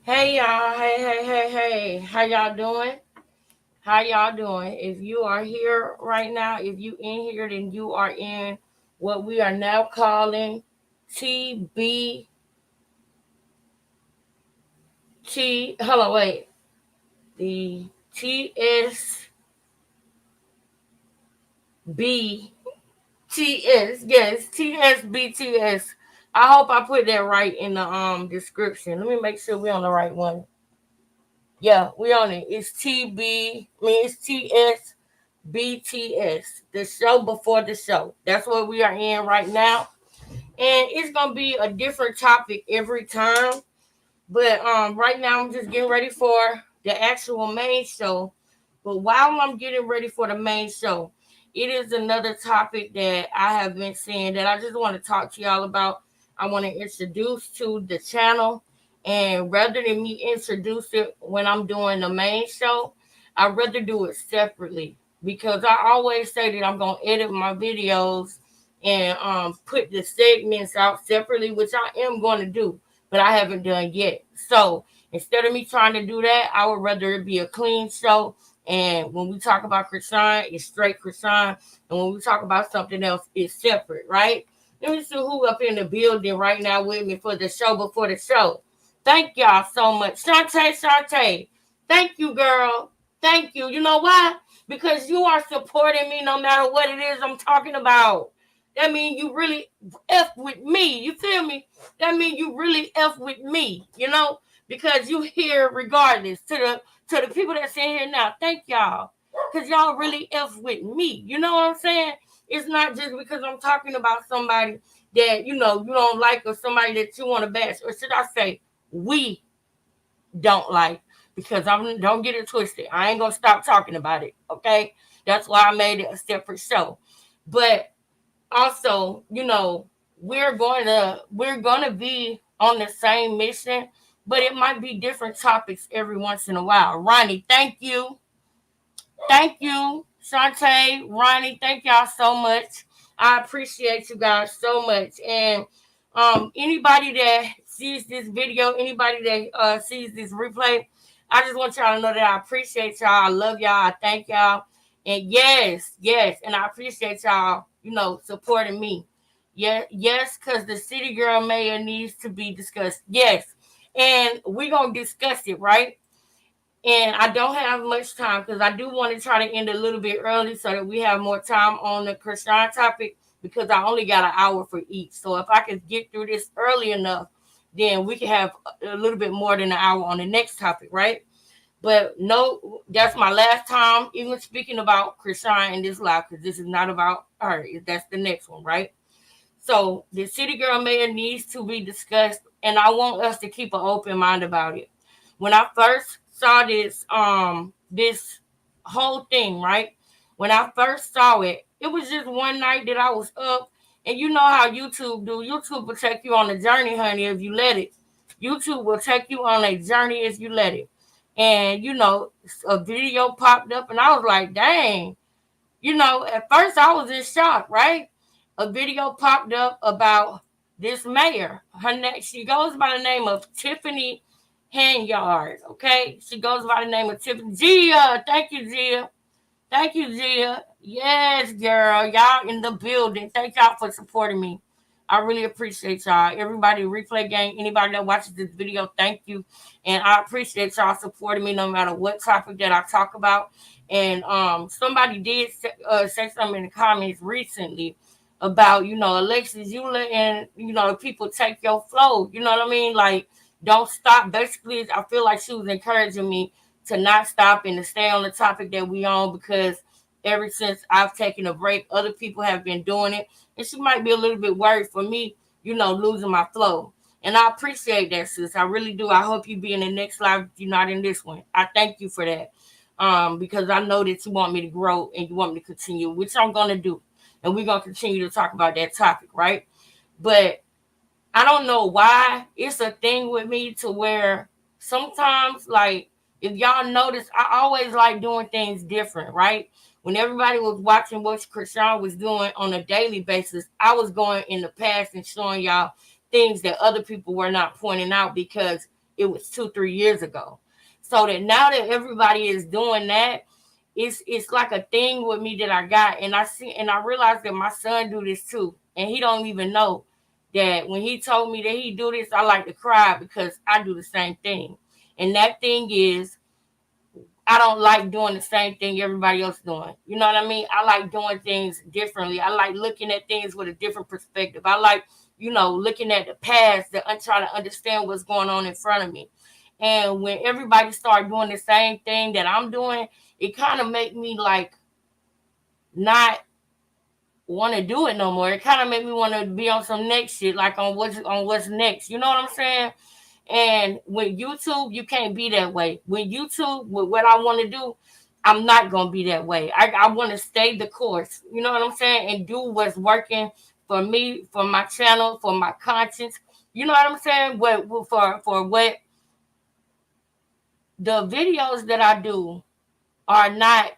Hey y'all, hey. How y'all doing? How y'all doing? If you are here right now, if you in here, then you are in what we are now calling TBT. Hello, wait. The T.S.B.T.S. Yes, T.S.B.T.S. I hope I put that right in the description. Let me make sure we're on the right one. Yeah, we on it. It's it's T.S.B.T.S, the show before the show. That's what we are in right now. And it's gonna be a different topic every time. But right now I'm just getting ready for the actual main show. But while I'm getting ready for the main show, it is another topic that I have been seeing that I just want to talk to y'all about. I want to introduce to the channel. And rather than me introduce it when I'm doing the main show, I'd rather do it separately because I always say that I'm gonna edit my videos and put the segments out separately, which I am going to do, but I haven't done yet. So instead of me trying to do that, I would rather it be a clean show. And when we talk about Krishan, it's straight Krishan. And when we talk about something else, it's separate, right? Let me see who up in the building right now with me for the show before the show. Thank y'all so much. Shantae. Thank you, girl. Thank you. You know why? Because you are supporting me no matter what it is I'm talking about. That means you really F with me. You feel me? That means you really F with me, because you here regardless. To the people that's in here now, thank y'all. Cause y'all really F with me. You know what I'm saying? It's not just because I'm talking about somebody that you don't like or somebody that you want to bash. Or should I say we don't like, because I'm don't get it twisted. I ain't gonna stop talking about it. Okay. That's why I made it a separate show. But also, we're gonna be on the same mission, but it might be different topics every once in a while. Ronnie, thank you, Shantae, Ronnie, thank y'all so much. I appreciate you guys so much. And anybody that sees this video, anybody that sees this replay, I just want y'all to know that I appreciate y'all. I love y'all. I thank y'all. And yes, and I appreciate y'all, supporting me. Yeah, yes, because the city girl mayor needs to be discussed. Yes. And we're gonna discuss it, right? And I don't have much time because I do want to try to end a little bit early so that we have more time on the Krishan topic, because I only got an hour for each. So if I could get through this early enough, then we can have a little bit more than an hour on the next topic, right? But no, that's my last time even speaking about Krishan in this live, because this is not about her. That's the next one, right? So the city girl mayor needs to be discussed, and I want us to keep an open mind about it. When I first saw this whole thing, right? When I first saw it, it was just one night that I was up, and you know how YouTube do. YouTube will take you on a journey, honey, if you let it. YouTube will take you on a journey if you let it. And a video popped up, and I was like, dang. At first I was in shock, right? A video popped up about this mayor. She goes by the name of Tiffany Henyard. Okay, she goes by the name of Tiffany. Gia, thank you, Gia. Thank you, Gia. Yes, girl, y'all in the building. Thank y'all for supporting me. I really appreciate y'all. Everybody, replay game, anybody that watches this video, thank you. And I appreciate y'all supporting me no matter what topic that I talk about. And somebody did say something in the comments recently about, Alexis, you letting, people take your flow. You know what I mean? Like, don't stop. Basically, I feel like she was encouraging me to not stop and to stay on the topic that we on, because ever since I've taken a break, other people have been doing it. And she might be a little bit worried for me, losing my flow. And I appreciate that, sis. I really do. I hope you be in the next live if you're not in this one. I thank you for that. Because I know that you want me to grow and you want me to continue, which I'm gonna do. And we're gonna continue to talk about that topic, right? But I don't know why it's a thing with me to where sometimes, like, if y'all notice, I always like doing things different, right? When everybody was watching what Krishan was doing on a daily basis, I was going in the past and showing y'all things that other people were not pointing out, because it was 2-3 years ago. So that now that everybody is doing that, it's like a thing with me that I got, and I realized that my son do this too, and he don't even know that when he told me that he do this, I like to cry because I do the same thing, and that thing is I don't like doing the same thing everybody else doing. You know what I mean? I like doing things differently. I like looking at things with a different perspective. I like, looking at the past that I'm trying to understand what's going on in front of me. And when everybody start doing the same thing that I'm doing, it kind of make me like not want to do it no more. It kind of make me want to be on some next shit, like on what's next. You know what I'm saying? And with YouTube, you can't be that way. With YouTube, with what I want to do, I'm not gonna be that way. I want to stay the course. You know what I'm saying? And do what's working for me, for my channel, for my conscience. You know what I'm saying? For what the videos that I do are not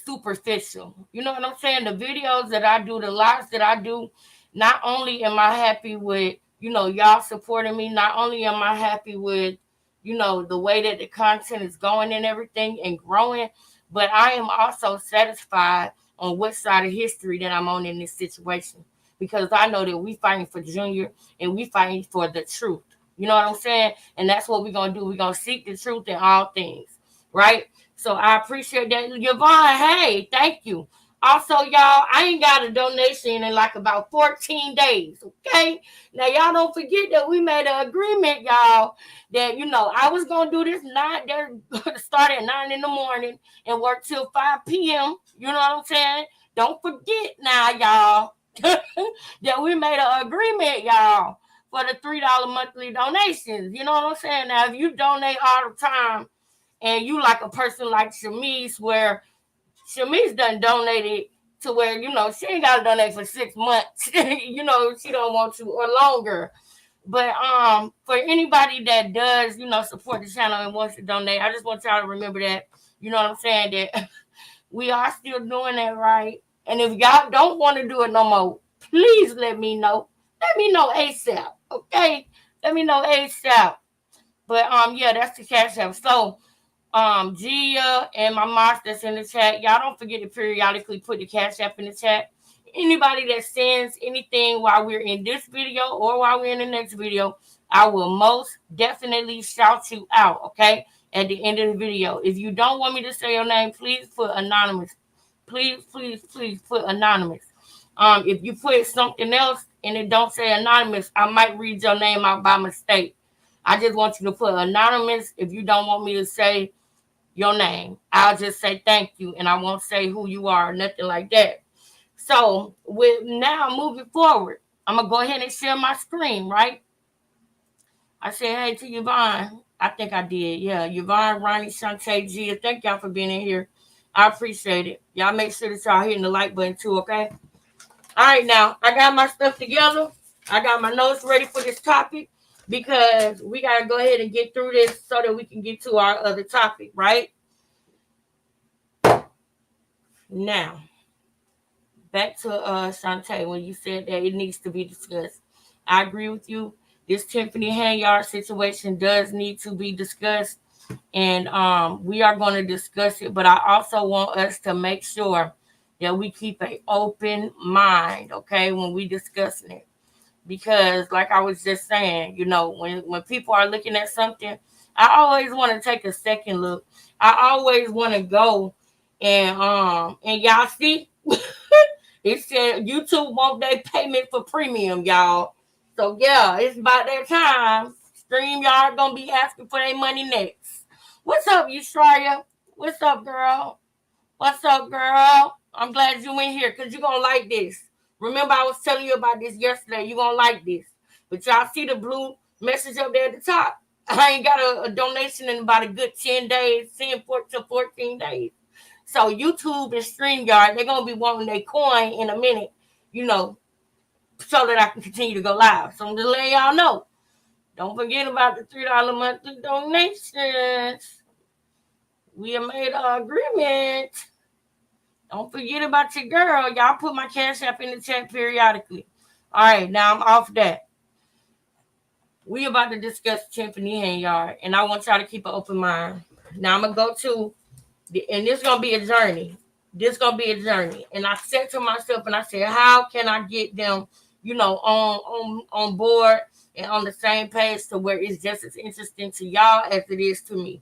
superficial. You know what I'm saying? The videos that I do, the lives that I do, not only am I happy with, y'all supporting me, not only am I happy with, the way that the content is going and everything and growing, but I am also satisfied on what side of history that I'm on in this situation. Because I know that we fighting for Junior and we fighting for the truth. You know what I'm saying? And that's what we're going to do. We're going to seek the truth in all things. Right? So I appreciate that. Yvonne, hey, thank you. Also, y'all, I ain't got a donation in like about 14 days, okay? Now, y'all don't forget that we made an agreement, y'all, that, I was going to do this start at 9 in the morning and work till 5 p.m. You know what I'm saying? Don't forget now, y'all, that we made an agreement, y'all, for the $3 monthly donations. You know what I'm saying? Now, if you donate all the time, and you like a person like Shamice, where Shamice done donated to where, she ain't got to donate for 6 months. She don't want to or longer. But for anybody that does, support the channel and wants to donate, I just want y'all to remember that, you know what I'm saying, that we are still doing that, right? And if y'all don't want to do it no more, please let me know. Let me know ASAP, okay? Let me know ASAP. But yeah, that's the cash app. So Gia and my moms that's in the chat, y'all don't forget to periodically put the cash app in the chat. Anybody that sends anything while we're in this video or while we're in the next video, I will most definitely shout you out, okay, at the end of the video. If you don't want me to say your name, please put anonymous. Please, please, please put anonymous. If you put something else and it don't say anonymous, I might read your name out by mistake. I just want you to put anonymous if you don't want me to say your name. I'll just say thank you, and I won't say who you are, nothing like that. So with now moving forward, I'm gonna go ahead and share my screen, right? I said hey to Yvonne. I think I did. Yeah, Yvonne, Ronnie, Shantae, Gia. Thank y'all for being in here. I appreciate it. Y'all make sure that y'all hitting the like button too, okay? All right, now I got my stuff together. I got my notes ready for this topic because we gotta go ahead and get through this so that we can get to our other topic, right? Now, back to Shantae when you said that it needs to be discussed. I agree with you. This Tiffany Henyard situation does need to be discussed, and we are going to discuss it. But I also want us to make sure that we keep an open mind, okay, when we discussing it. Because, like I was just saying, when people are looking at something, I always want to take a second look. I always want to go and y'all see, it said YouTube want their payment for premium, y'all. So yeah, it's about that time. StreamYard gonna be asking for their money next. What's up, Australia? What's up, girl? What's up, girl? I'm glad you in here because you're gonna like this. Remember, I was telling you about this yesterday. You're gonna like this. But y'all see the blue message up there at the top? I ain't got a donation in about a good 10 days, 10 to 14 days. So YouTube and StreamYard, they're gonna be wanting their coin in a minute, so that I can continue to go live. So I'm just letting y'all know. Don't forget about the $3 monthly donations. We have made an agreement. Don't forget about your girl. Y'all put my cash app in the chat periodically. All right, now I'm off that. We about to discuss Tiffany Henyard, and I want y'all to keep an open mind. Now I'm gonna go to, and this is gonna be a journey. This is gonna be a journey. And I said to myself, and I said, how can I get them, on board and on the same page to where it's just as interesting to y'all as it is to me.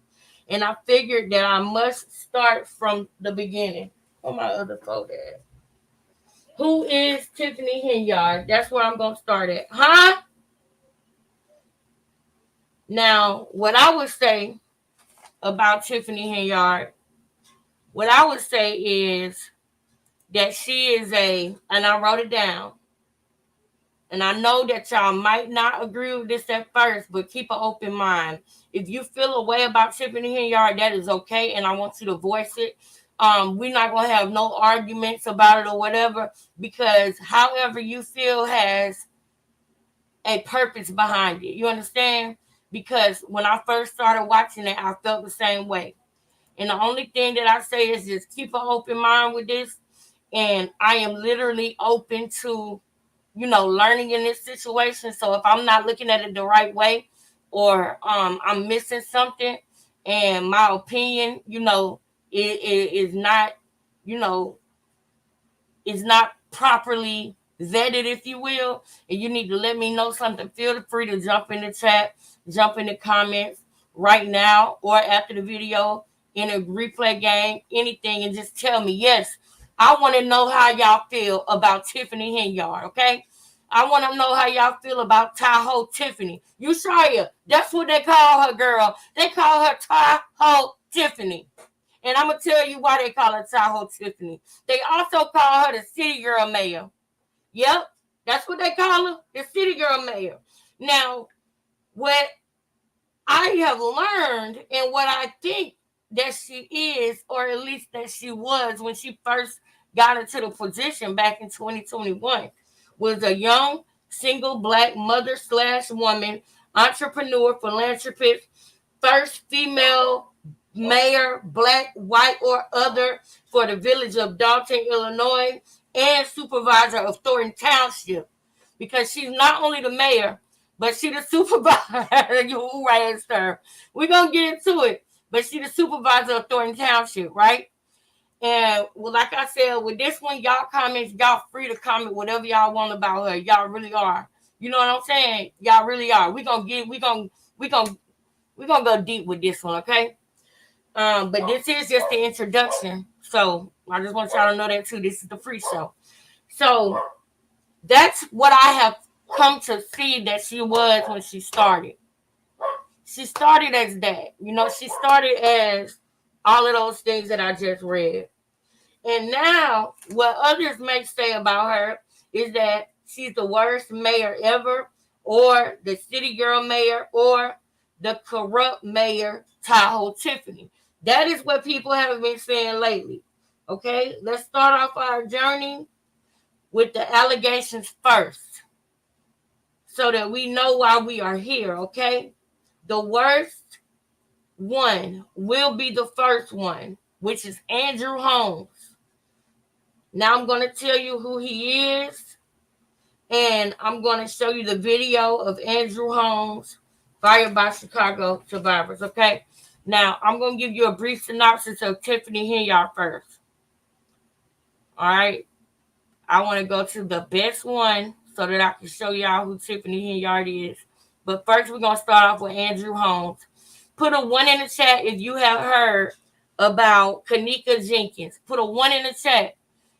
And I figured that I must start from the beginning. On my other phone, Dad. Who is Tiffany Henyard? That's where I'm gonna start at. Huh? Now, what I would say about Tiffany Henyard, what I would say is that she is and I wrote it down, and I know that y'all might not agree with this at first, but keep an open mind. If you feel a way about Tiffany Henyard, that is okay, and I want you to voice it. We're not going to have no arguments about it or whatever, because however you feel has a purpose behind it. You understand? Because when I first started watching it, I felt the same way. And the only thing that I say is just keep an open mind with this. And I am literally open to, learning in this situation. So if I'm not looking at it the right way, or I'm missing something, and my opinion, is not, you know, is not properly vetted, if you will, and you need to let me know something, feel free to jump in the chat, jump in the comments right now or after the video, in a replay game, anything, and just tell me, yes, I want to know how y'all feel about Tiffany Henyard, okay? I want to know how y'all feel about Tahoe Tiffany. Ushaya, that's what they call her, girl. They call her Tahoe Tiffany. And I'm going to tell you why they call her Tahoe Tiffany. They also call her the City Girl Mayor. Yep, that's what they call her, the City Girl Mayor. Now, what I have learned and what I think that she is, or at least that she was when she first got into the position back in 2021, was a young, single black mother slash woman, entrepreneur, philanthropist, first female mayor, black, white, or other for the village of Dalton, Illinois, and supervisor of Thornton Township. Because she's not only the mayor, but she the supervisor. You raised her. We're going to get into it. But she the supervisor of Thornton Township, right? And well, like I said, with this one, y'all comments, y'all free to comment whatever y'all want about her. Y'all really are. You know what I'm saying? Y'all really are. We're gonna go deep with this one, okay? But this is just the introduction. So I just want y'all to know that too. This is the free show. So that's what I have come to see that she was when she started. She started as that. She started as all of those things that I just read. And now, what others may say about her is that she's the worst mayor ever, or the city girl mayor, or the corrupt mayor, Tahoe Tiffany. That is what people have been saying lately. Okay, let's start off our journey with the allegations first, so that we know why we are here. Okay, the worst one will be the first one, which is Andrew Holmes. Now I'm going to tell you who he is, and I'm going to show you the video of Andrew Holmes, fired by Chicago survivors, okay? Now, I'm going to give you a brief synopsis of Tiffany Henyard first. All right? I want to go to the best one so that I can show y'all who Tiffany Henyard is. But first, we're going to start off with Andrew Holmes. Put a 1 in the chat if you have heard about Kanika Jenkins. Put a 1 in the chat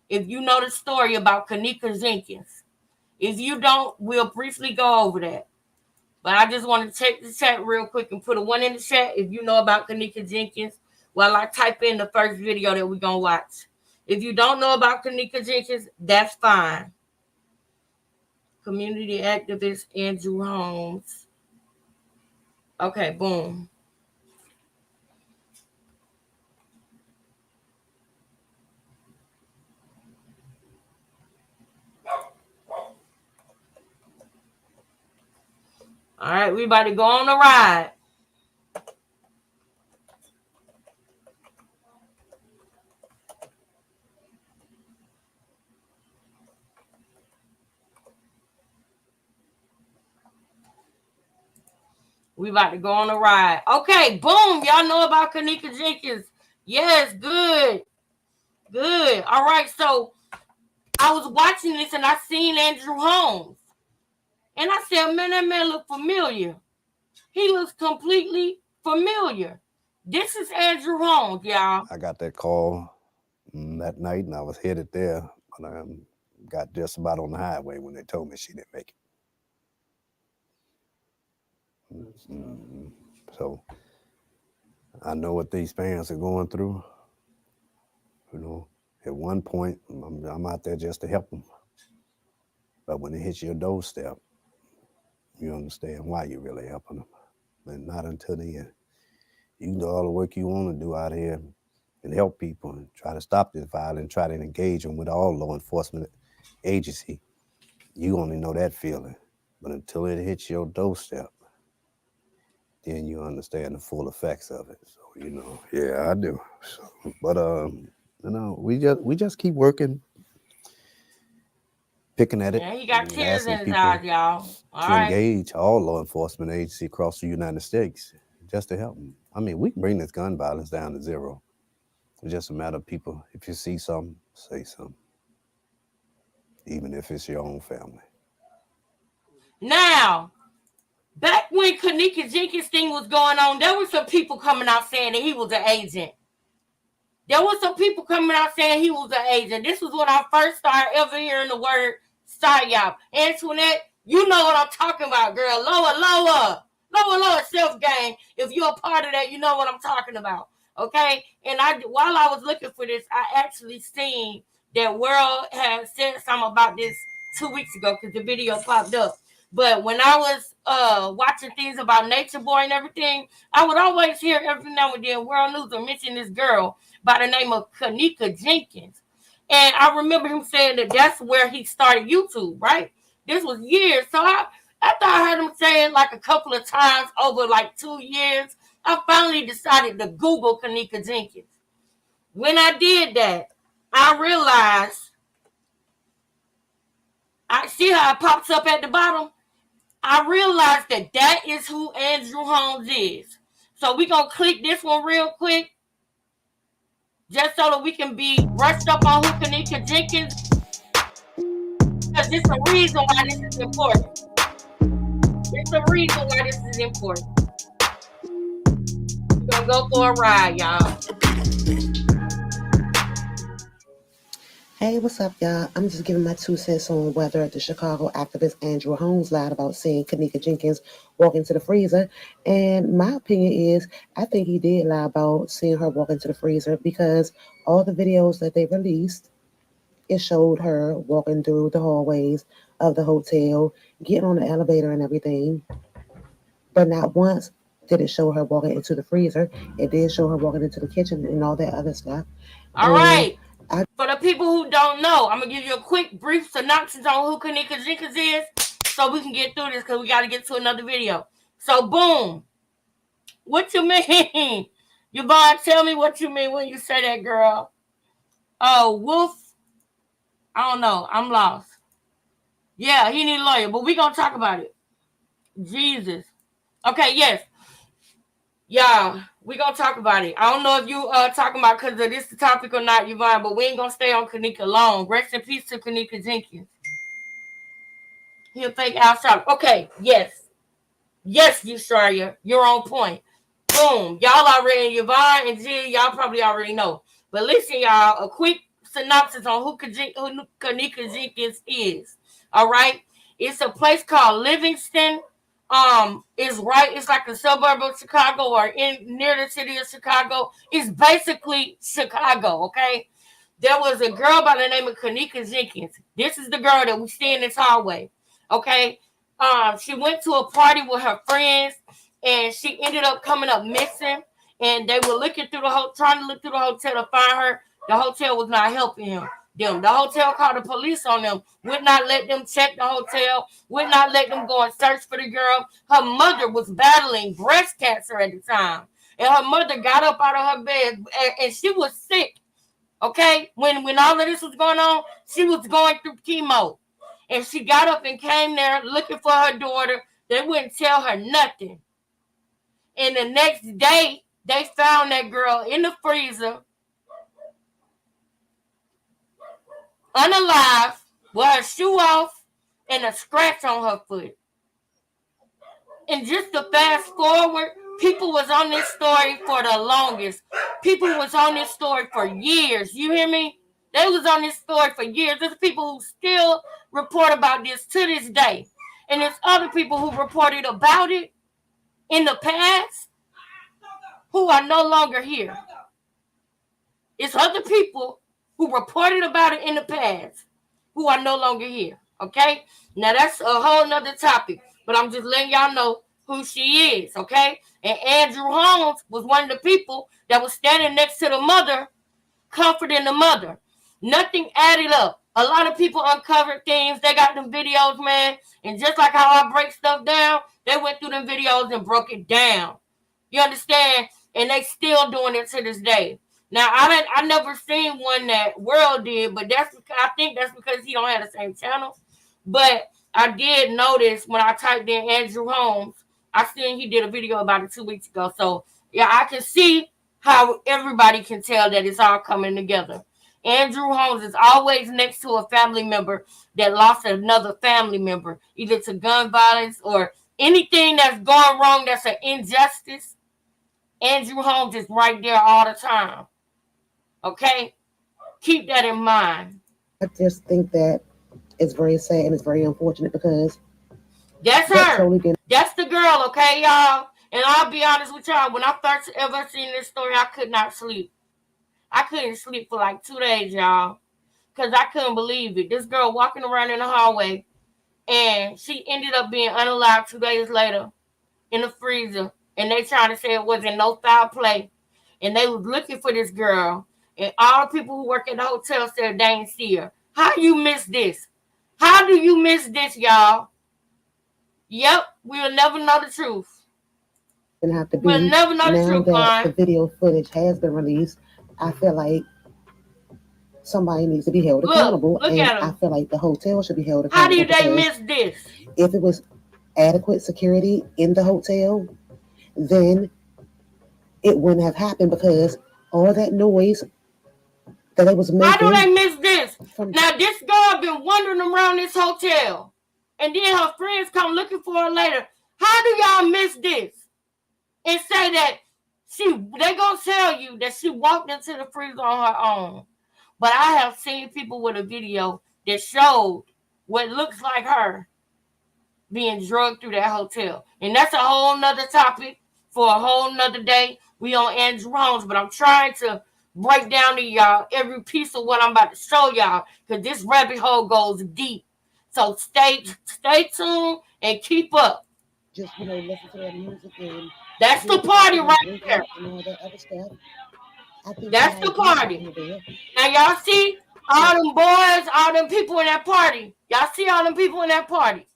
if you know the story about Kanika Jenkins. If you don't, we'll briefly go over that. But I just want to check the chat real quick and put a 1 in the chat if you know about Kanika Jenkins while I type in the first video that we're going to watch. If you don't know about Kanika Jenkins, that's fine. Community activist Andrew Holmes. Okay, boom. All right, we about to go on a ride. We about to go on a ride. Okay, boom. Y'all know about Kanika Jenkins. Yes, good. Good. All right, so I was watching this and I seen Andrew Holmes. And I said, man, that man look familiar. He looks completely familiar. This is Andrew Holmes, y'all. I got that call that night, and I was headed there, but I got just about on the highway when they told me she didn't make it. Mm-hmm. So I know what these parents are going through. You know, at one point, I'm out there just to help them. But when it hits your doorstep, you understand why you're really helping them. And not until the end. You can do all the work you want to do out here and help people and try to stop this violence, try to engage them with all law enforcement agency. You only know that feeling. But until it hits your doorstep, then you understand the full effects of it. So, yeah, I do. So, but we just keep working, picking at it, Yeah, he got and tears asking in his eyes, people y'all. All to right. engage all law enforcement agencies across the United States just to help them. I mean, we can bring this gun violence down to zero. It's just a matter of people. If you see something, say something, even if it's your own family. Now, back when Kanika Jenkins thing was going on, there were some people coming out saying that he was an agent. There was some people coming out saying he was an agent. This was when I first started ever hearing the word psyop. Antoinette, you know what I'm talking about, girl. Lower self-gain. If you're a part of that, you know what I'm talking about. Okay? And while I was looking for this, I actually seen that World had said something about this 2 weeks ago because the video popped up. But when I was watching things about Nature Boy and everything, I would always hear every now and then World News would mention this girl by the name of Kanika Jenkins. And I remember him saying that that's where he started YouTube, right? This was years. So after I heard him say it like a couple of times over like 2 years, I finally decided to Google Kanika Jenkins. When I did that, I realized, I see how it pops up at the bottom. I realized that is who Andrew Holmes is. So we're going to click this one real quick, just so that we can be brushed up on who Kanika Jenkins is, because there's a reason why this is important. There's a reason why this is important. We're going to go for a ride, y'all. Hey, what's up, y'all? I'm just giving my 2 cents on whether the Chicago activist Andrew Holmes lied about seeing Kanika Jenkins walk into the freezer. And my opinion is, I think he did lie about seeing her walk into the freezer because all the videos that they released, it showed her walking through the hallways of the hotel, getting on the elevator and everything. But not once did it show her walking into the freezer. It did show her walking into the kitchen and all that other stuff. All And right. For the people who don't know, I'm going to give you a quick, brief synopsis on who Kanika Jenkins is so we can get through this because we got to get to another video. So, boom. What you mean? Yvonne, tell me what you mean when you say that, girl. Oh, Wolf. I don't know. I'm lost. Yeah, he need a lawyer, but we going to talk about it. Jesus. Okay, yes. Yeah, we gonna talk about it. I don't know if you talking about because of this topic or not, Yvonne, but we ain't gonna stay on Kanika long. Rest in peace to Kanika Jenkins. He'll fake outside. Okay, yes. Yes, Australia, you're on point. Boom. Y'all already, Yvonne and Jill, y'all probably already know. But listen, y'all, a quick synopsis on who Kanika Jenkins is. All right. It's a place called Livingston. It's like a suburb of Chicago or in near the city of Chicago. It's basically Chicago, okay? There was a girl by the name of Kanika Jenkins. This is the girl that we see in this hallway. Okay. She went to a party with her friends and she ended up coming up missing. And they were looking through trying to look through the hotel to find her. The hotel was not helping them. The hotel called the police on them, would not let them check the hotel, would not let them go and search for the girl. Her mother was battling breast cancer at the time. And her mother got up out of her bed and she was sick. Okay? When all of this was going on, she was going through chemo. And she got up and came there looking for her daughter. They wouldn't tell her nothing. And the next day, they found that girl in the freezer, unalive, with her shoe off and a scratch on her foot. And just to fast forward, people was on this story for the longest. People was on this story for years. You hear me? They was on this story for years. There's people who still report about this to this day. And there's other people who reported about it in the past who are no longer here. It's other people who reported about it in the past who are no longer here. Okay? Now that's a whole nother topic. But I'm just letting y'all know who she is. Okay? And Andrew Holmes was one of the people that was standing next to the mother, comforting the mother. Nothing added up. A lot of people uncovered things. They got them videos, man. And just like how I break stuff down, they went through them videos and broke it down. You understand? And they still doing it to this day. Now I never seen one that World did, but I think that's because he don't have the same channel. But I did notice when I typed in Andrew Holmes, I seen he did a video about it 2 weeks ago. So yeah, I can see how everybody can tell that it's all coming together. Andrew Holmes is always next to a family member that lost another family member, either to gun violence or anything that's going wrong that's an injustice. Andrew Holmes is right there all the time. Okay? Keep that in mind. I just think that it's very sad and it's very unfortunate because that's her. Totally that's the girl, okay, y'all? And I'll be honest with y'all, when I first ever seen this story, I could not sleep. I couldn't sleep for like 2 days, y'all, because I couldn't believe it. This girl walking around in the hallway, and she ended up being unalive 2 days later in the freezer, and they trying to say it wasn't no foul play, and they was looking for this girl, and all the people who work at the hotel said they ain't see her. How you miss this? How do you miss this, y'all? Yep, we'll never know the truth. Have to be. We'll never know the truth, that the video footage has been released, I feel like somebody needs to be held accountable. Look and I feel like the hotel should be held accountable. How do they miss this? If it was adequate security in the hotel, then it wouldn't have happened because all that noise that it was making. How do they miss this? Now, this girl been wandering around this hotel, and then her friends come looking for her later. How do y'all miss this? And say that they gonna tell you that she walked into the freezer on her own. But I have seen people with a video that showed what looks like her being drugged through that hotel. And that's a whole nother topic for a whole nother day. We on Andrew Holmes, but I'm trying to break down to y'all every piece of what I'm about to show y'all, because this rabbit hole goes deep. So stay tuned and keep up. Just, listen to that music and that's the party right there. And all that other stuff. That's the party. Now y'all see all them boys, all them people in that party. Y'all see all them people in that party.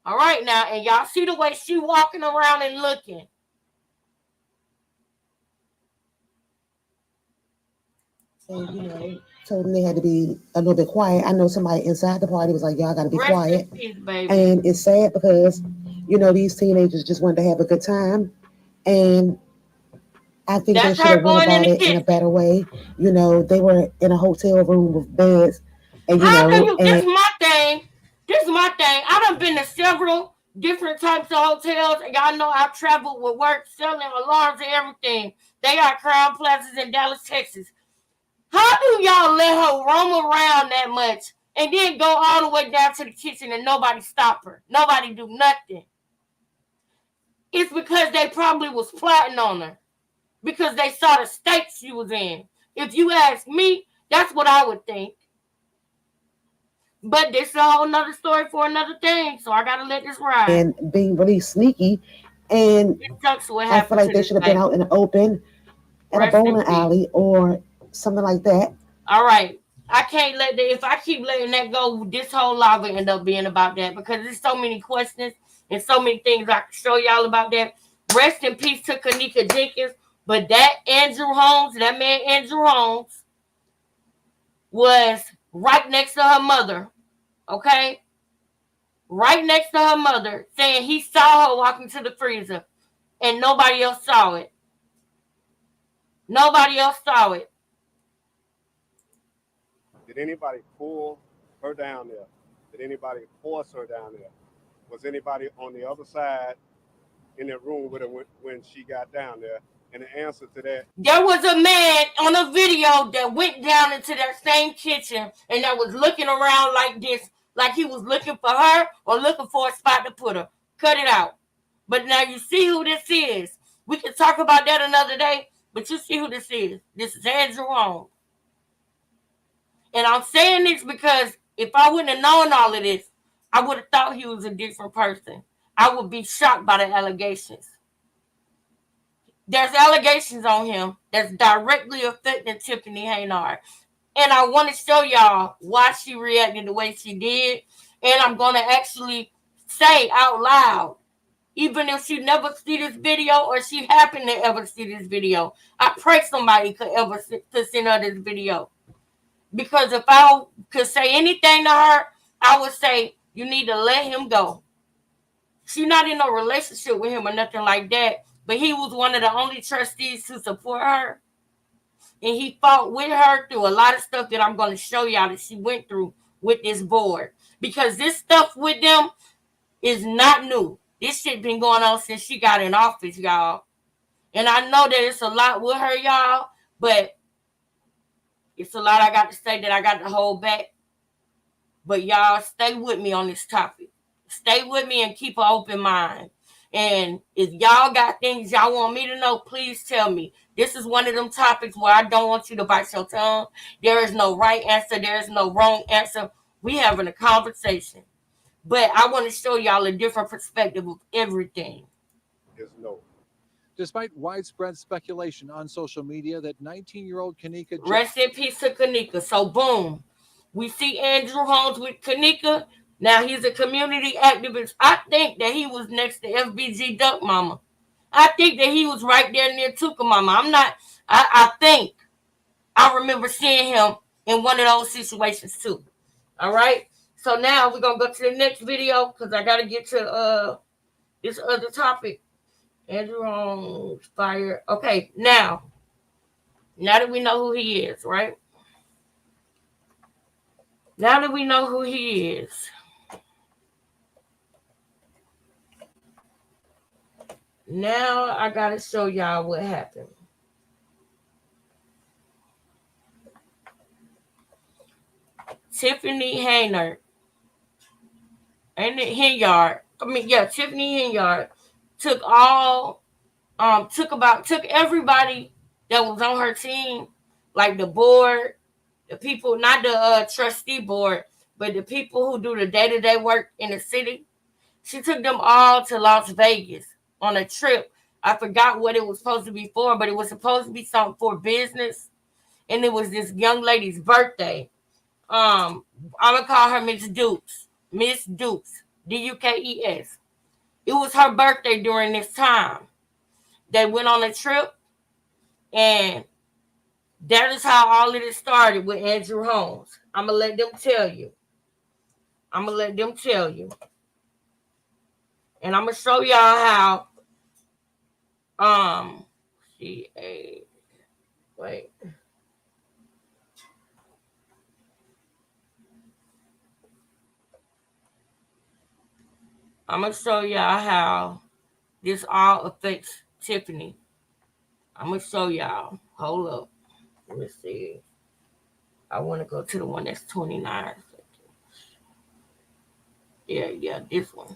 All right now, and y'all see the way she walking around and looking. And told them they had to be a little bit quiet. I know somebody inside the party was like, y'all gotta be quiet. Peace, baby. And it's sad because these teenagers just wanted to have a good time, and I think they should have went about it in a better way. They were in a hotel room with beds, and this is my thing. I done been to several different types of hotels, and y'all know I've traveled with work selling alarms and everything. They got Crown Plazas in Dallas, Texas. How do y'all let her roam around that much and then go all the way down to the kitchen and nobody stop her? Nobody do nothing. It's because they probably was plotting on her. Because they saw the state she was in. If you ask me, that's what I would think. But this is a whole nother story for another thing, so I gotta let this ride. And being really sneaky, and I feel like they should have been out in the open at a bowling alley or something like that. All right. I can't let that, if I keep letting that go, this whole live will end up being about that, because there's so many questions and so many things I can show y'all about that. Rest in peace to Kanika Jenkins. But that man Andrew Holmes, was right next to her mother, okay? Right next to her mother, saying he saw her walking to the freezer. and nobody else saw it. Nobody else saw it. Did anybody pull her down there? Did anybody force her down there? Was anybody on the other side in the room with her when she got down there? And the answer to that, there was a man on a video that went down into that same kitchen and that was looking around like this, like he was looking for her or looking for a spot to put her. Cut it out. But now you see who this is. We can talk about that another day, but you see who this is. This is Andrew Holmes. And I'm saying this because if I wouldn't have known all of this, I would have thought he was a different person. I would be shocked by the allegations. There's allegations on him that's directly affecting Tiffany Henyard. And I want to show y'all why she reacted the way she did. And I'm going to actually say out loud, even if she never see this video or she happened to ever see this video, I pray somebody could ever send her this video. Because if I could say anything to her, I would say, you need to let him go. She's not in no relationship with him or nothing like that. But he was one of the only trustees to support her. And he fought with her through a lot of stuff that I'm going to show y'all that she went through with this board. Because this stuff with them is not new. This shit been going on since she got in office, y'all. And I know that it's a lot with her, y'all. But it's a lot I got to say that I got to hold back. But y'all stay with me on this topic. Stay with me and keep an open mind. And if y'all got things y'all want me to know, please tell me. This is one of them topics where I don't want you to bite your tongue. There is no right answer. There is no wrong answer. We having a conversation. But I want to show y'all a different perspective of everything. is no. Despite widespread speculation on social media that 19-year-old Kanika... Rest in peace to Kanika. So, boom. We see Andrew Holmes with Kanika. Now he's a community activist. I think that he was next to FBG Duck Mama. I think that he was right there near Tuka Mama. I think I remember seeing him in one of those situations too. All right. So now we're going to go to the next video because I got to get to this other topic. Andrew Holmes fired. Okay. Now that we know who he is, right? Now that we know who he is. Now I gotta show y'all what happened. Tiffany Henyard. Tiffany Henyard took everybody that was on her team, like the board, the people, not the trustee board, but the people who do the day-to-day work in the city. She took them all to Las Vegas on a trip. I forgot what it was supposed to be for, but it was supposed to be something for business. And it was this young lady's birthday. I'm gonna call her Miss Dukes. Miss Dukes. Dukes. It was her birthday during this time. They went on a trip, and that is how all of it started with Andrew Holmes. I'm gonna let them tell you. And I'm gonna show y'all how wait. I'm gonna show y'all how this all affects Tiffany. I'm gonna show y'all. Hold up. Let me see. I want to go to the one that's 29. Yeah, this one.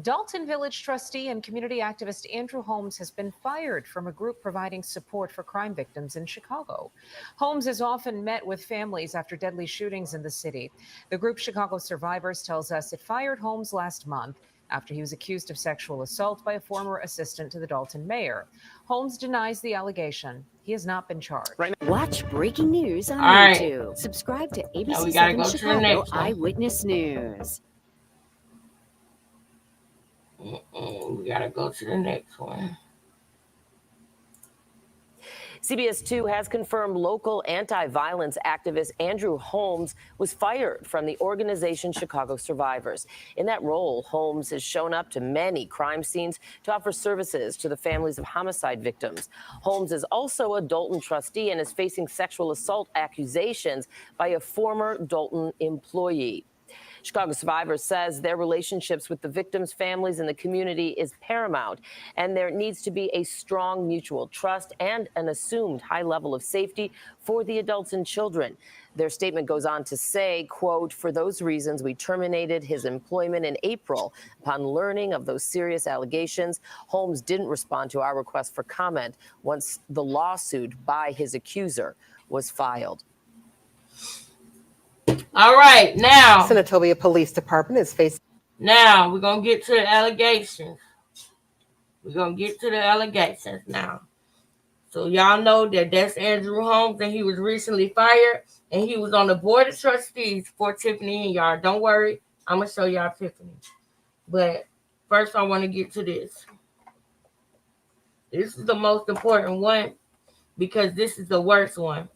Dalton Village trustee and community activist Andrew Holmes has been fired from a group providing support for crime victims in Chicago. Holmes has often met with families after deadly shootings in the city. The group Chicago Survivors tells us it fired Holmes last month after he was accused of sexual assault by a former assistant to the Dalton mayor. Holmes denies the allegation. He has not been charged. Watch breaking news on right. YouTube. Subscribe to Now we ABC gotta 7 go to the Chicago next one. Eyewitness News. We gotta go to the next one. CBS 2 has confirmed local anti-violence activist Andrew Holmes was fired from the organization Chicago Survivors. In that role, Holmes has shown up to many crime scenes to offer services to the families of homicide victims. Holmes is also a Dalton trustee and is facing sexual assault accusations by a former Dalton employee. Chicago Survivors says their relationships with the victims' families and the community is paramount, and there needs to be a strong mutual trust and an assumed high level of safety for the adults and children. Their statement goes on to say, quote, "For those reasons, we terminated his employment in April. Upon learning of those serious allegations, Holmes didn't respond to our request for comment once the lawsuit by his accuser was filed." All right, now. Senatobia Police Department is facing. Now, we're going to get to the allegations. We're going to get to the allegations now. So, y'all know that that's Andrew Holmes, and he was recently fired, and he was on the board of trustees for Tiffany Henyard. Don't worry, I'm going to show y'all Tiffany. But first, I want to get to this. This is the most important one because this is the worst one.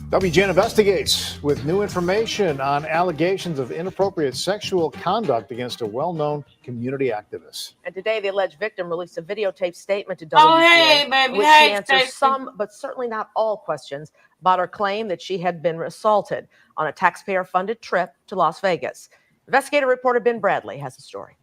WGN investigates with new information on allegations of inappropriate sexual conduct against a well-known community activist. And today, the alleged victim released a videotaped statement to WGN, Oh, hey, baby. which Hey, she answers Stacey. some, but certainly not all questions about her claim that she had been assaulted on a taxpayer-funded trip to Las Vegas. Investigative reporter Ben Bradley has the story.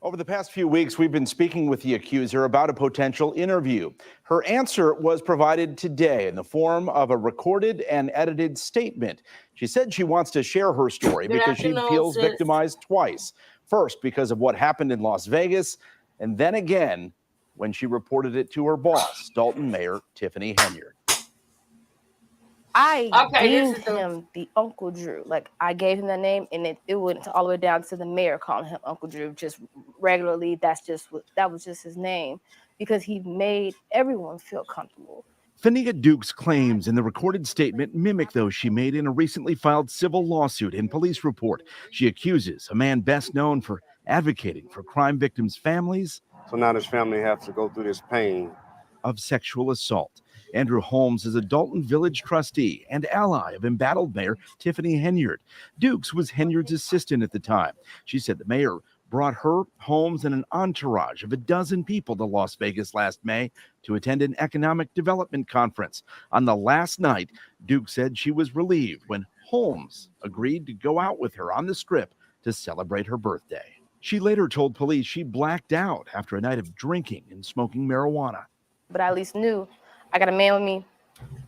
Over the past few weeks, we've been speaking with the accuser about a potential interview. Her answer was provided today in the form of a recorded and edited statement. She said she wants to share her story because she feels victimized twice. First, because of what happened in Las Vegas, and then again when she reported it to her boss, Dalton Mayor Tiffany Henyard. I named him the Uncle Drew. Like, I gave him that name, and it went all the way down to the mayor calling him Uncle Drew just regularly. That was just his name because he made everyone feel comfortable. Fania Duke's claims in the recorded statement mimic those she made in a recently filed civil lawsuit and police report. She accuses a man best known for advocating for crime victims' families. So now this family has to go through this pain of sexual assault. Andrew Holmes is a Dalton Village trustee and ally of embattled Mayor Tiffany Henyard. Dukes was Henyard's assistant at the time. She said the mayor brought her, Holmes, and an entourage of a dozen people to Las Vegas last May to attend an economic development conference. On the last night, Duke said she was relieved when Holmes agreed to go out with her on the Strip to celebrate her birthday. She later told police she blacked out after a night of drinking and smoking marijuana. But I at least knew I got a man with me.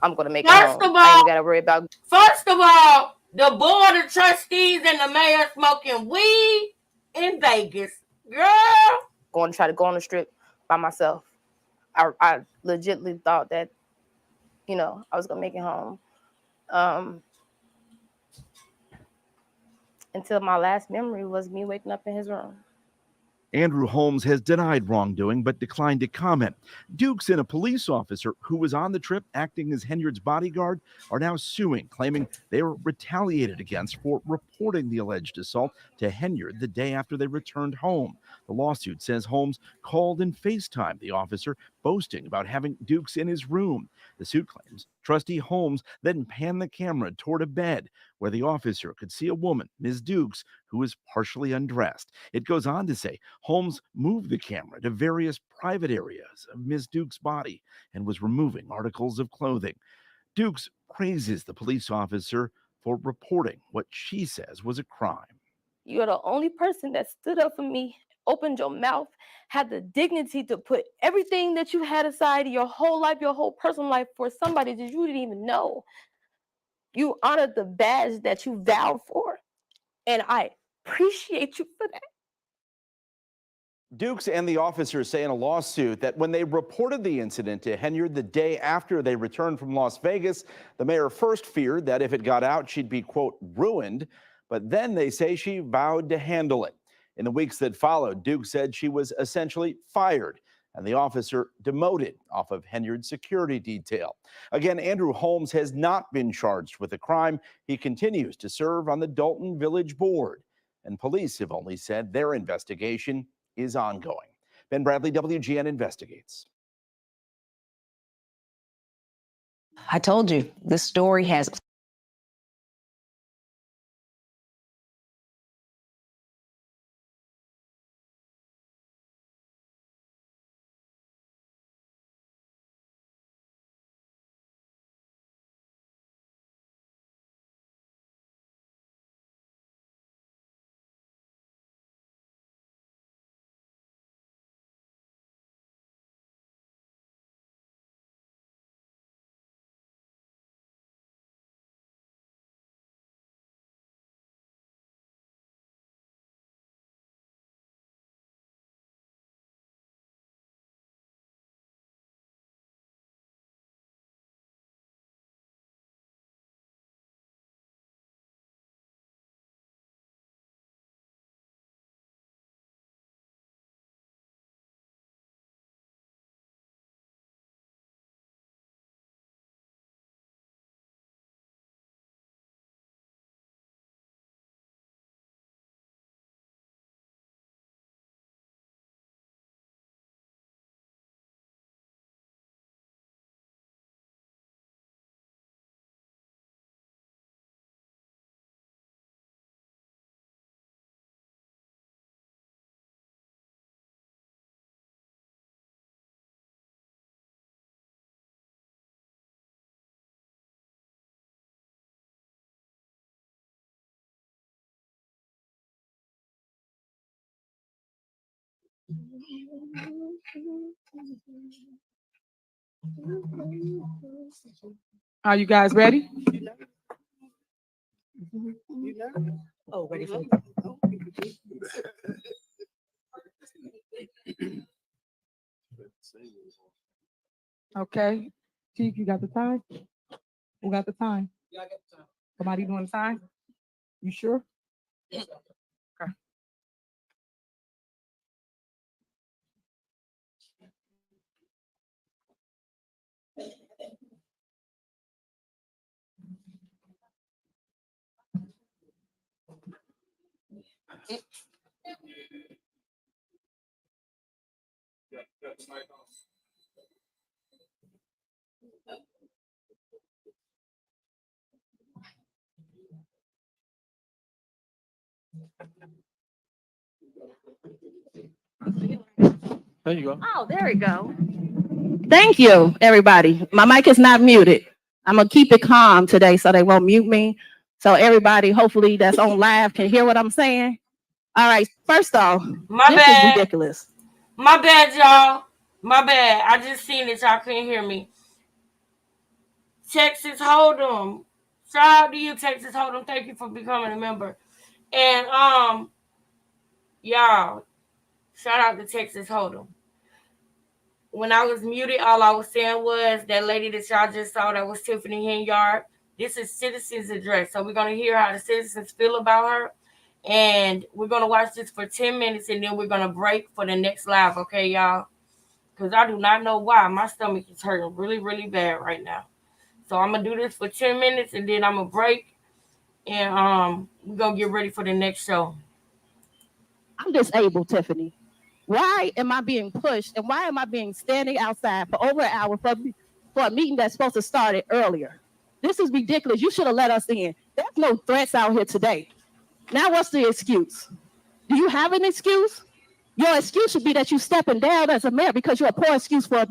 I'm going to make it First home. of I all, ain't got to worry about. First of all, the board of trustees and the mayor smoking weed in Vegas. Girl. Going to try to go on the Strip by myself. I legitimately thought that, I was going to make it home. Until my last memory was me waking up in his room. Andrew Holmes has denied wrongdoing but declined to comment. Dukes and a police officer who was on the trip acting as Henyard's bodyguard are now suing, claiming they were retaliated against for reporting the alleged assault to Henyard the day after they returned home. The lawsuit says Holmes called and FaceTimed the officer, boasting about having Dukes in his room. The suit claims Trustee Holmes then panned the camera toward a bed where the officer could see a woman, Ms. Dukes, who was partially undressed. It goes on to say Holmes moved the camera to various private areas of Ms. Dukes' body and was removing articles of clothing. Dukes praises the police officer for reporting what she says was a crime. You're the only person that stood up for me, opened your mouth, had the dignity to put everything that you had aside, your whole life, your whole personal life, for somebody that you didn't even know. You honored the badge that you vowed for, and I appreciate you for that. Dukes and the officers say in a lawsuit that when they reported the incident to Henyard the day after they returned from Las Vegas, the mayor first feared that if it got out, she'd be, quote, ruined. But then they say she vowed to handle it. In the weeks that followed, Dukes said she was essentially fired and the officer demoted off of Henyard's security detail. Again, Andrew Holmes has not been charged with the crime. He continues to serve on the Dalton Village Board, and police have only said their investigation is ongoing. Ben Bradley, WGN Investigates. I told you, this story has Are you guys ready? Oh, ready for Okay. Chief, you got the time? Who got the time? Somebody doing the time? You sure? Okay. There you go. Oh, there we go. Thank you, everybody. My mic is not muted. I'm gonna keep it calm today so they won't mute me. So everybody, hopefully that's on live, can hear what I'm saying. All right, first off, this is ridiculous. My bad, y'all. My bad. I just seen it. Y'all couldn't hear me. Texas Hold'em. Shout out to you, Texas Hold'em. Thank you for becoming a member. And y'all, shout out to Texas Hold'em. When I was muted, all I was saying was that lady that y'all just saw, that was Tiffany Henyard. This is Citizens Address. So we're going to hear how the citizens feel about her. And we're going to watch this for 10 minutes, and then we're going to break for the next live, okay, y'all? Because I do not know why. My stomach is hurting really, really bad right now. So I'm going to do this for 10 minutes, and then I'm going to break. And we're going to get ready for the next show. I'm disabled, Tiffany. Why am I being pushed, and why am I being standing outside for over an hour for a meeting that's supposed to start earlier? This is ridiculous. You should have let us in. There's no threats out here today. Now what's the excuse? Do you have an excuse? Your excuse should be that you're stepping down as a mayor because you're a poor excuse for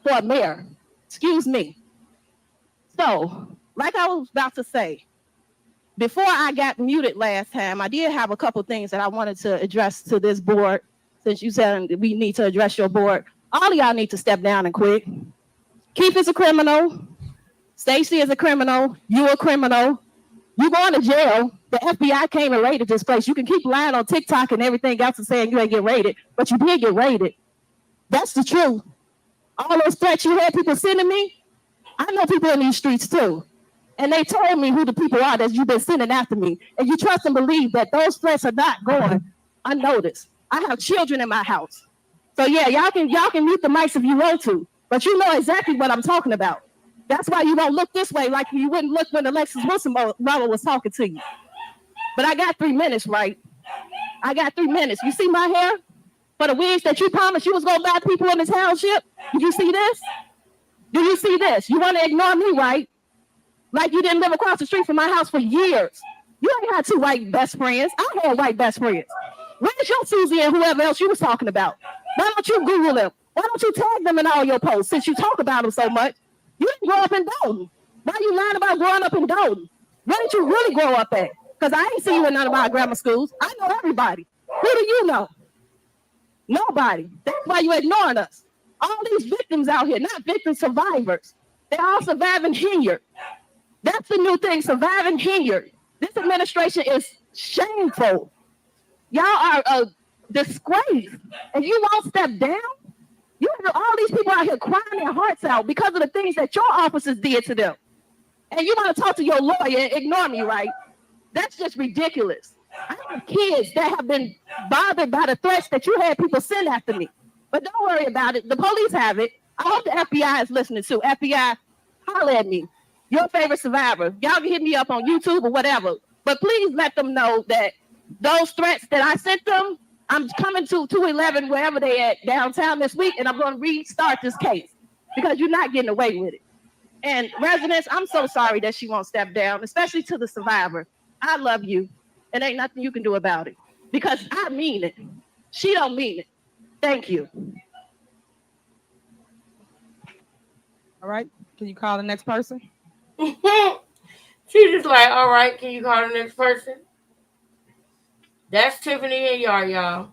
a mayor. Excuse me. So, like I was about to say, before I got muted last time, I did have a couple things that I wanted to address to this board. Since you said we need to address your board, all of y'all need to step down and quit. Keith is a criminal. Stacey is a criminal. You a criminal. You going to jail. The FBI came and raided this place. You can keep lying on TikTok and everything else and saying you ain't get raided, but you did get raided. That's the truth. All those threats you had people sending me, I know people in these streets too. And they told me who the people are that you've been sending after me. And you trust and believe that those threats are not going unnoticed. I have children in my house. So yeah, y'all can mute the mics if you want to, but you know exactly what I'm talking about. That's why you don't look this way like you wouldn't look when Alexis Wilson mama was talking to you. But I got 3 minutes, right? I got 3 minutes. You see my hair? For the wigs that you promised you was gonna buy people in the township? Do you see this? Do you see this? You want to ignore me, right? Like you didn't live across the street from my house for years. You ain't had 2 white best friends. I had white best friends. Where's your Susie and whoever else you was talking about? Why don't you Google them? Why don't you tag them in all your posts since you talk about them so much? You didn't grow up in Dayton. Why you lying about growing up in Dayton? Where did you really grow up at? Because I ain't see you in none of our grammar schools. I know everybody. Who do you know? Nobody. That's why you're ignoring us. All these victims out here, not victims, survivors. They're all surviving Henyard. That's the new thing, surviving Henyard. This administration is shameful. Y'all are a disgrace. And you won't step down? You have all these people out here crying their hearts out because of the things that your officers did to them. And you want to talk to your lawyer and ignore me, right? That's just ridiculous. I have kids that have been bothered by the threats that you had people send after me. But don't worry about it. The police have it. I hope the FBI is listening too. FBI, holler at me. Your favorite survivor. Y'all can hit me up on YouTube or whatever. But please let them know that those threats that I sent them, I'm coming to 211 wherever they at downtown this week, and I'm going to restart this case because you're not getting away with it. And residents, I'm so sorry that she won't step down, especially to the survivor. I love you. And ain't nothing you can do about it because I mean it. She don't mean it. Thank you. All right. Can you call the next person? She just like, all right, can you call the next person? That's Tiffany Henyard, y'all.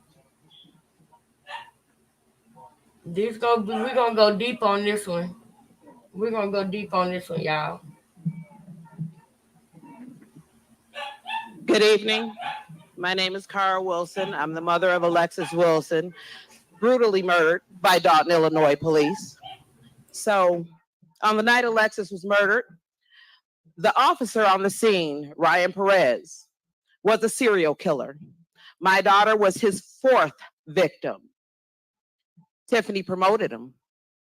We're gonna go deep on this one. We're gonna go deep on this one, y'all. Good evening. My name is Cara Wilson. I'm the mother of Alexis Wilson, brutally murdered by Dalton, Illinois police. So on the night Alexis was murdered, the officer on the scene, Ryan Perez, was a serial killer. My daughter was his 4th victim. Tiffany promoted him,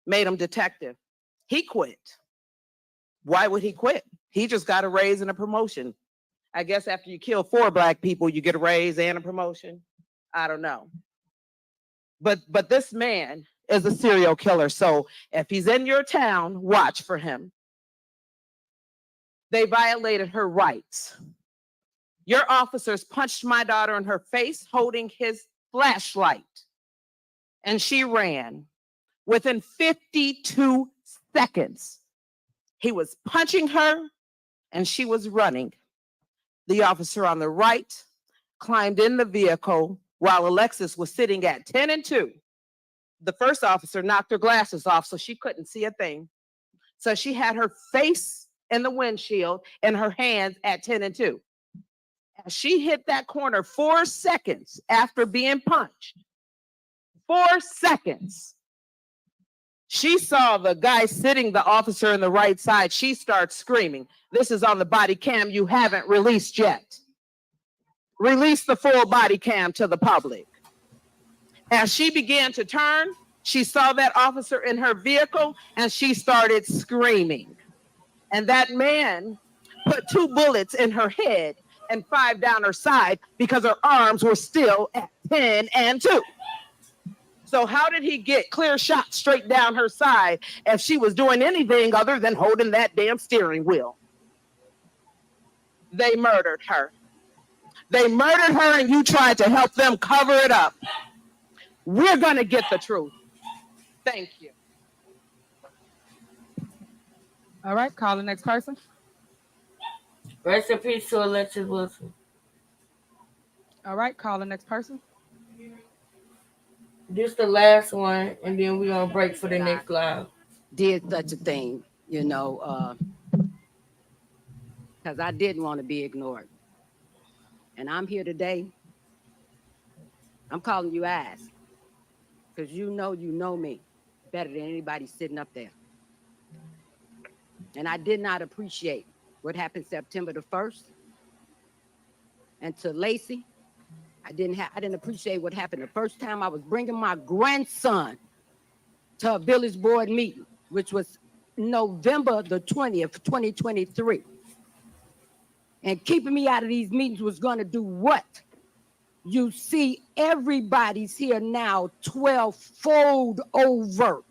made him detective. He quit. Why would he quit? He just got a raise and a promotion. I guess after you kill 4 Black people, you get a raise and a promotion. I don't know. But this man is a serial killer. So if he's in your town, watch for him. They violated her rights. Your officers punched my daughter in her face holding his flashlight, and she ran. Within 52 seconds, he was punching her and she was running. The officer on the right climbed in the vehicle while Alexis was sitting at 10 and 2. The first officer knocked her glasses off so she couldn't see a thing. So she had her face in the windshield and her hands at 10 and 2. As she hit that corner 4 seconds after being punched, 4 seconds, she saw the guy sitting, the officer in the right side. She starts screaming. This is on the body cam you haven't released yet. Release the full body cam to the public. As she began to turn, she saw that officer in her vehicle and she started screaming. And that man put 2 bullets in her head and 5 down her side because her arms were still at 10 and 2. So how did he get clear shots straight down her side if she was doing anything other than holding that damn steering wheel? They murdered her. They murdered her and you tried to help them cover it up. We're going to get the truth. Thank you. All right, call the next person. Rest in peace to Alexis Wilson. All right, call the next person. This the last one, and then we're gonna break for the next live. Did such a thing, you know, because I didn't want to be ignored. And I'm here today. I'm calling you ass because you know me better than anybody sitting up there. And I did not appreciate what happened September the 1st. And to Lacey, I didn't appreciate what happened the first time I was bringing my grandson to a village board meeting, which was November the 20th, 2023. And keeping me out of these meetings was going to do what? You see, everybody's here now 12-fold over.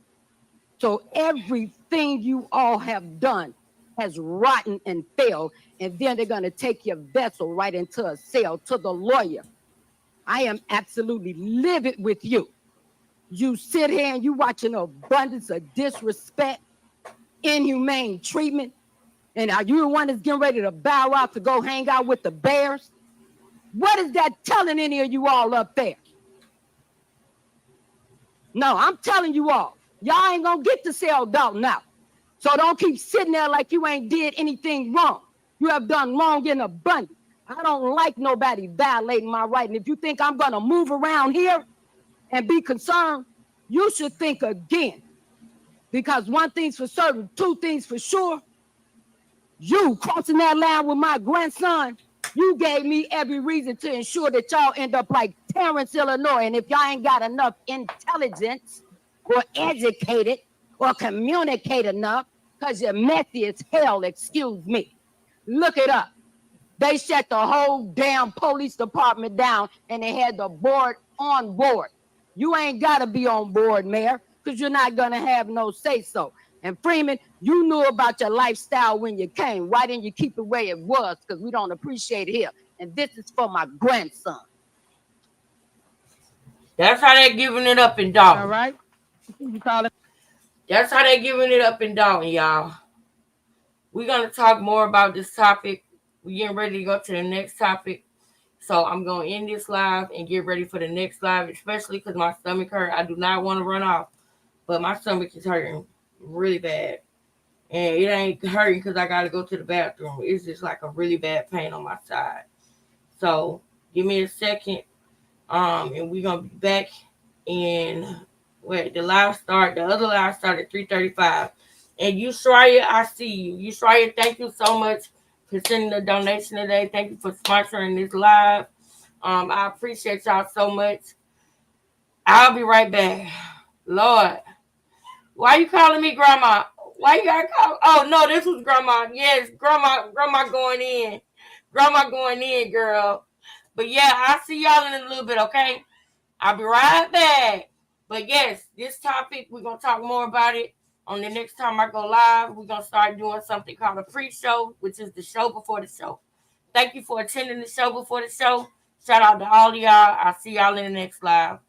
So everything you all have done has rotten and failed. And then they're going to take your vessel right into a cell to the lawyer. I am absolutely livid with you. You sit here and you watch an abundance of disrespect, inhumane treatment. And are you the one that's getting ready to bow out to go hang out with the bears? What is that telling any of you all up there? No, I'm telling you all, y'all ain't gonna get to sell Dalton out. So don't keep sitting there like you ain't did anything wrong. You have done wrong in abundance. I don't like nobody violating my right. And if you think I'm gonna move around here and be concerned, you should think again. Because one thing's for certain, two things for sure. You crossing that line with my grandson, you gave me every reason to ensure that y'all end up like Terrence, Illinois. And if y'all ain't got enough intelligence or educated or communicate enough, because you're messy as hell, excuse me. Look it up. They shut the whole damn police department down and they had the board on board. You ain't got to be on board, Mayor, because you're not going to have no say-so. And Freeman, you knew about your lifestyle when you came. Why didn't you keep it the way it was? Because we don't appreciate it here. And this is for my grandson. That's how they're giving it up in Dalton. All right. You call it. That's how they're giving it up in Dalton, y'all. We're going to talk more about this topic. We're getting ready to go to the next topic. So I'm going to end this live and get ready for the next live, especially because my stomach hurt. I do not want to run off, but my stomach is hurting really bad. And it ain't hurting because I got to go to the bathroom. It's just like a really bad pain on my side. So give me a second. And we're going to be back in, the other live started at 3:35. And Yushraya, I see you. Yushraya, thank you so much for sending the donation today. Thank you for sponsoring this live. I appreciate y'all so much. I'll be right back. Lord, why you calling me grandma? Why you gotta call? Oh no, this was grandma. Yes, grandma going in. Grandma going in, girl. But yeah, I'll see y'all in a little bit, okay? I'll be right back. But yes, this topic, we're gonna talk more about it on the next time I go live. We're gonna start doing something called a pre-show, which is the show before the show. Thank you for attending the show before the show. Shout out to all of y'all. I'll see y'all in the next live.